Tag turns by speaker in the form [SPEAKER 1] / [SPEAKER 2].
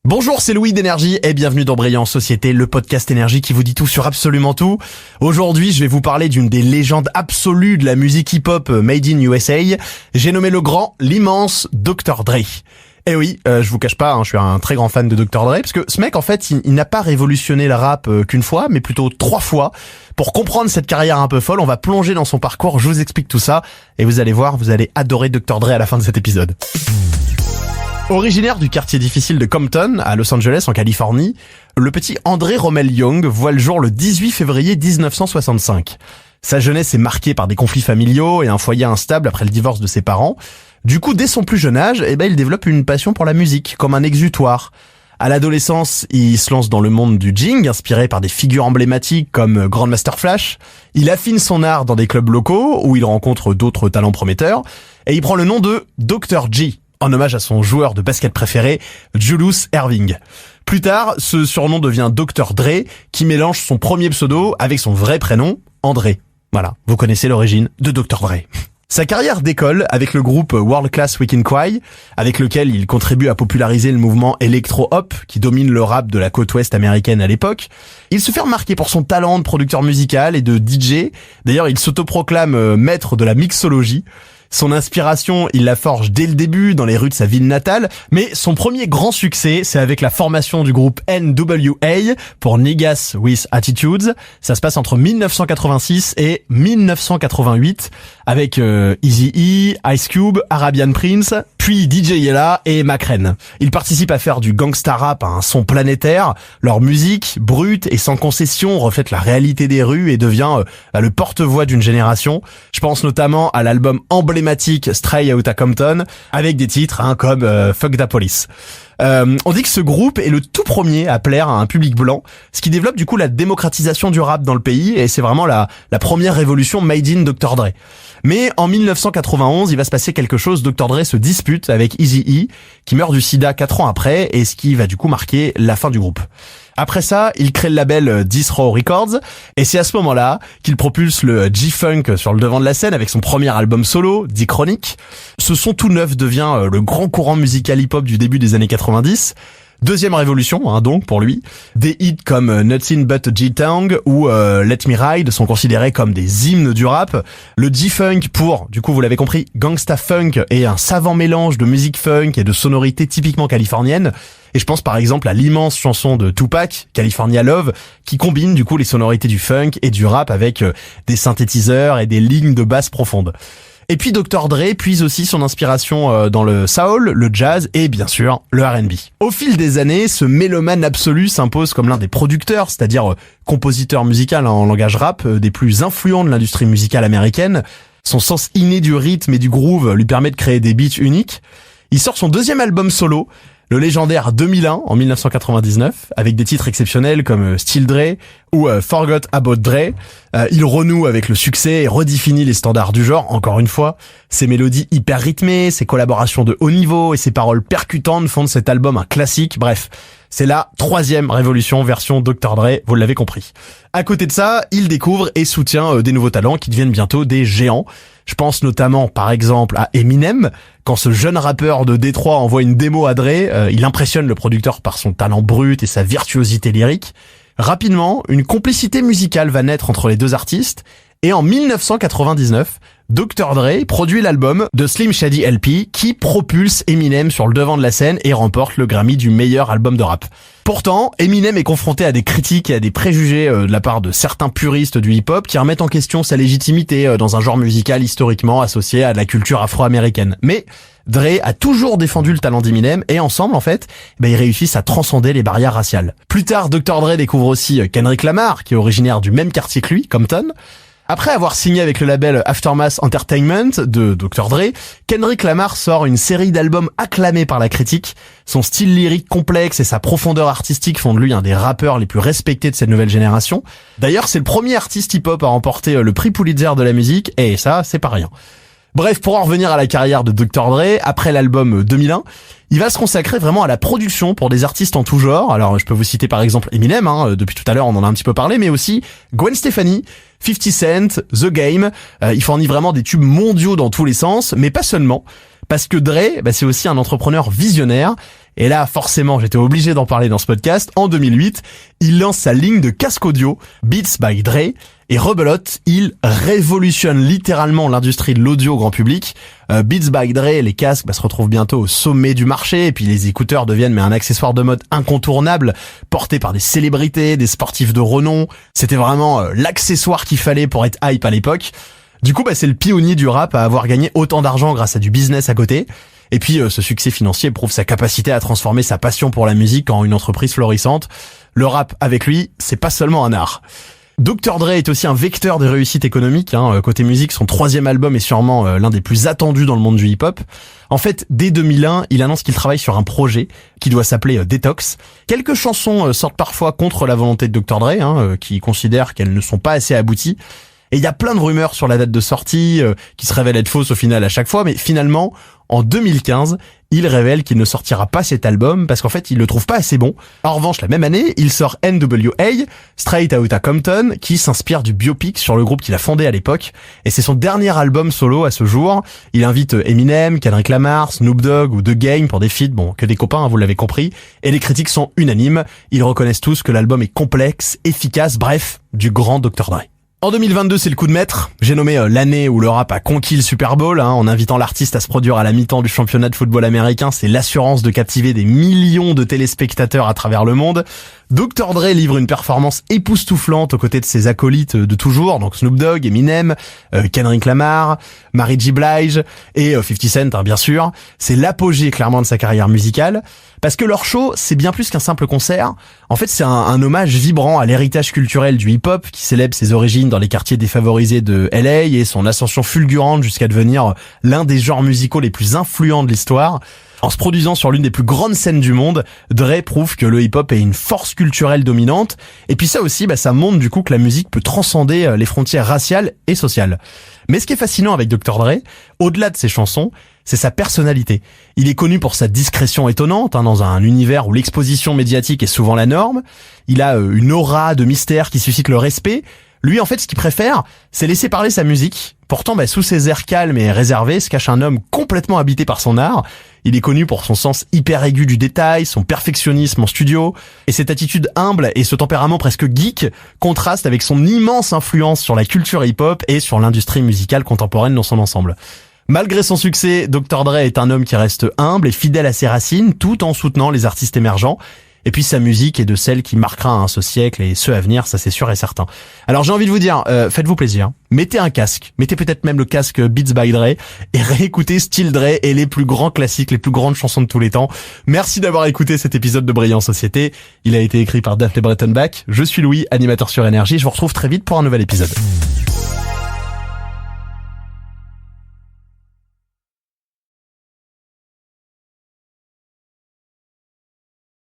[SPEAKER 1] Bonjour, c'est Louis d'Énergie et bienvenue dans Brillant Société, le podcast énergie qui vous dit tout sur absolument tout. Aujourd'hui, je vais vous parler d'une des légendes absolues de la musique hip-hop made in USA. J'ai nommé le grand, l'immense Dr. Dre. Eh oui, je vous cache pas, je suis un très grand fan de Dr. Dre, parce que ce mec, en fait, il n'a pas révolutionné le rap qu'une fois, mais plutôt 3 fois. Pour comprendre cette carrière un peu folle, on va plonger dans son parcours, je vous explique tout ça, et vous allez voir, vous allez adorer Dr. Dre à la fin de cet épisode. Originaire du quartier difficile de Compton, à Los Angeles, en Californie, le petit André Romel Young voit le jour le 18 février 1965. Sa jeunesse est marquée par des conflits familiaux et un foyer instable après le divorce de ses parents. Du coup, dès son plus jeune âge, il développe une passion pour la musique, comme un exutoire. À l'adolescence, il se lance dans le monde du jing, inspiré par des figures emblématiques comme Grandmaster Flash. Il affine son art dans des clubs locaux, où il rencontre d'autres talents prometteurs, et il prend le nom de Dr. G, en hommage à son joueur de basket préféré, Julius Erving. Plus tard, ce surnom devient Dr. Dre, qui mélange son premier pseudo avec son vrai prénom, André. Voilà, vous connaissez l'origine de Dr. Dre. Sa carrière décolle avec le groupe World Class Weekend Cry, avec lequel il contribue à populariser le mouvement électro-hop qui domine le rap de la côte ouest américaine à l'époque. Il se fait remarquer pour son talent de producteur musical et de DJ. D'ailleurs, il s'autoproclame maître de la mixologie. Son inspiration, il la forge dès le début dans les rues de sa ville natale, mais son premier grand succès, c'est avec la formation du groupe NWA pour Niggas with Attitudes. Ça se passe entre 1986 et 1988 avec Eazy-E, Ice Cube, Arabian Prince, puis DJ Yella et Macren. Ils participent à faire du gangsta rap à un son planétaire. Leur musique, brute et sans concession, reflète la réalité des rues et devient le porte-voix d'une génération. Je pense notamment à l'album emblématique Straight Outta Compton, avec des titres comme Fuck Da Police. On dit que ce groupe est le tout premier à plaire à un public blanc, ce qui développe du coup la démocratisation du rap dans le pays, et c'est vraiment la première révolution made in Dr. Dre. Mais en 1991, il va se passer quelque chose. Dr. Dre se dispute avec Eazy-E, qui meurt du sida 4 ans après, et ce qui va du coup marquer la fin du groupe. Après ça, il crée le label Death Row Records, et c'est à ce moment-là qu'il propulse le G-Funk sur le devant de la scène avec son premier album solo, D-Chronic. Ce son tout neuf devient le grand courant musical hip-hop du début des années 90. Deuxième révolution, donc, pour lui. Des hits comme Nothing But a G-Tang ou Let Me Ride sont considérés comme des hymnes du rap. Le G-Funk pour, du coup, vous l'avez compris, Gangsta Funk est un savant mélange de musique funk et de sonorités typiquement californiennes. Et je pense par exemple à l'immense chanson de Tupac, California Love, qui combine du coup les sonorités du funk et du rap avec des synthétiseurs et des lignes de basse profondes. Et puis Dr. Dre puise aussi son inspiration dans le soul, le jazz et bien sûr le R&B. Au fil des années, ce mélomane absolu s'impose comme l'un des producteurs, c'est-à-dire compositeur musical en langage rap, des plus influents de l'industrie musicale américaine. Son sens inné du rythme et du groove lui permet de créer des beats uniques. Il sort son deuxième album solo, le légendaire 2001 en 1999, avec des titres exceptionnels comme Still Dre ou Forgot About Dre. Il renoue avec le succès et redéfinit les standards du genre, encore une fois. Ses mélodies hyper rythmées, ses collaborations de haut niveau et ses paroles percutantes font de cet album un classique. Bref, c'est la 3e révolution version Dr. Dre, vous l'avez compris. À côté de ça, il découvre et soutient des nouveaux talents qui deviennent bientôt des géants. Je pense notamment, par exemple, à Eminem. Quand ce jeune rappeur de Détroit envoie une démo à Dre, il impressionne le producteur par son talent brut et sa virtuosité lyrique. Rapidement, une complicité musicale va naître entre les deux artistes, et en 1999, Dr. Dre produit l'album de Slim Shady LP qui propulse Eminem sur le devant de la scène et remporte le Grammy du meilleur album de rap. Pourtant, Eminem est confronté à des critiques et à des préjugés de la part de certains puristes du hip-hop qui remettent en question sa légitimité dans un genre musical historiquement associé à la culture afro-américaine. Mais Dre a toujours défendu le talent d'Eminem et ensemble, en fait, ils réussissent à transcender les barrières raciales. Plus tard, Dr. Dre découvre aussi Kendrick Lamar, qui est originaire du même quartier que lui, Compton. Après avoir signé avec le label Aftermath Entertainment de Dr. Dre, Kendrick Lamar sort une série d'albums acclamés par la critique. Son style lyrique complexe et sa profondeur artistique font de lui un des rappeurs les plus respectés de cette nouvelle génération. D'ailleurs, c'est le premier artiste hip-hop à remporter le prix Pulitzer de la musique, et ça, c'est pas rien. Bref, pour en revenir à la carrière de Dr. Dre, après l'album 2001, il va se consacrer vraiment à la production pour des artistes en tout genre. Alors, je peux vous citer par exemple Eminem, depuis tout à l'heure on en a un petit peu parlé, mais aussi Gwen Stefani, 50 Cent, The Game. Il fournit vraiment des tubes mondiaux dans tous les sens, mais pas seulement. Parce que Dre, c'est aussi un entrepreneur visionnaire. Et là, forcément, j'étais obligé d'en parler dans ce podcast. En 2008, il lance sa ligne de casque audio, Beats by Dre, et rebelote, il révolutionne littéralement l'industrie de l'audio grand public. Beats by Dre, les casques se retrouvent bientôt au sommet du marché, et puis les écouteurs deviennent un accessoire de mode incontournable, porté par des célébrités, des sportifs de renom. C'était vraiment l'accessoire qu'il fallait pour être hype à l'époque. Du coup, c'est le pionnier du rap à avoir gagné autant d'argent grâce à du business à côté. Et puis ce succès financier prouve sa capacité à transformer sa passion pour la musique en une entreprise florissante. Le rap, avec lui, c'est pas seulement un art. Dr. Dre est aussi un vecteur de réussite économique. Côté musique, son 3e album est sûrement l'un des plus attendus dans le monde du hip-hop. En fait, dès 2001, il annonce qu'il travaille sur un projet qui doit s'appeler Detox. Quelques chansons sortent parfois contre la volonté de Dr. Dre, qui considère qu'elles ne sont pas assez abouties. Et il y a plein de rumeurs sur la date de sortie qui se révèlent être fausses au final à chaque fois, mais finalement, en 2015, il révèle qu'il ne sortira pas cet album parce qu'en fait, il le trouve pas assez bon. En revanche, la même année, il sort NWA, Straight Outta Compton, qui s'inspire du biopic sur le groupe qu'il a fondé à l'époque. Et c'est son dernier album solo à ce jour. Il invite Eminem, Kendrick Lamar, Snoop Dogg ou The Game pour des feats, que des copains, vous l'avez compris. Et les critiques sont unanimes. Ils reconnaissent tous que l'album est complexe, efficace, bref, du grand Dr. Dre. En 2022, c'est le coup de maître. J'ai nommé l'année où le rap a conquis le Super Bowl, en invitant l'artiste à se produire à la mi-temps du championnat de football américain. C'est l'assurance de captiver des millions de téléspectateurs à travers le monde. Dr. Dre livre une performance époustouflante aux côtés de ses acolytes de toujours, donc Snoop Dogg, Eminem, Kendrick Lamar, Mary J. Blige et 50 Cent, bien sûr. C'est l'apogée clairement de sa carrière musicale, parce que leur show, c'est bien plus qu'un simple concert. En fait, c'est un hommage vibrant à l'héritage culturel du hip-hop qui célèbre ses origines dans les quartiers défavorisés de LA et son ascension fulgurante jusqu'à devenir l'un des genres musicaux les plus influents de l'histoire. En se produisant sur l'une des plus grandes scènes du monde, Dre prouve que le hip-hop est une force culturelle dominante. Et puis ça aussi, ça montre du coup que la musique peut transcender les frontières raciales et sociales. Mais ce qui est fascinant avec Dr. Dre, au-delà de ses chansons, c'est sa personnalité. Il est connu pour sa discrétion étonnante, dans un univers où l'exposition médiatique est souvent la norme. Il a une aura de mystère qui suscite le respect. Lui, en fait, ce qu'il préfère, c'est laisser parler sa musique. Pourtant, sous ses airs calmes et réservés se cache un homme complètement habité par son art. Il est connu pour son sens hyper aigu du détail, son perfectionnisme en studio, et cette attitude humble et ce tempérament presque geek contrastent avec son immense influence sur la culture hip-hop et sur l'industrie musicale contemporaine dans son ensemble. Malgré son succès, Dr. Dre est un homme qui reste humble et fidèle à ses racines tout en soutenant les artistes émergents. Et puis sa musique est de celle qui marquera ce siècle et ceux à venir, ça c'est sûr et certain. Alors j'ai envie de vous dire, faites-vous plaisir, mettez un casque, mettez peut-être même le casque Beats by Dre et réécoutez Still Dre et les plus grands classiques, les plus grandes chansons de tous les temps. Merci d'avoir écouté cet épisode de Brillant Société. Il a été écrit par Daphné Bretonbach. Je suis Louis, animateur sur Énergie. Je vous retrouve très vite pour un nouvel épisode.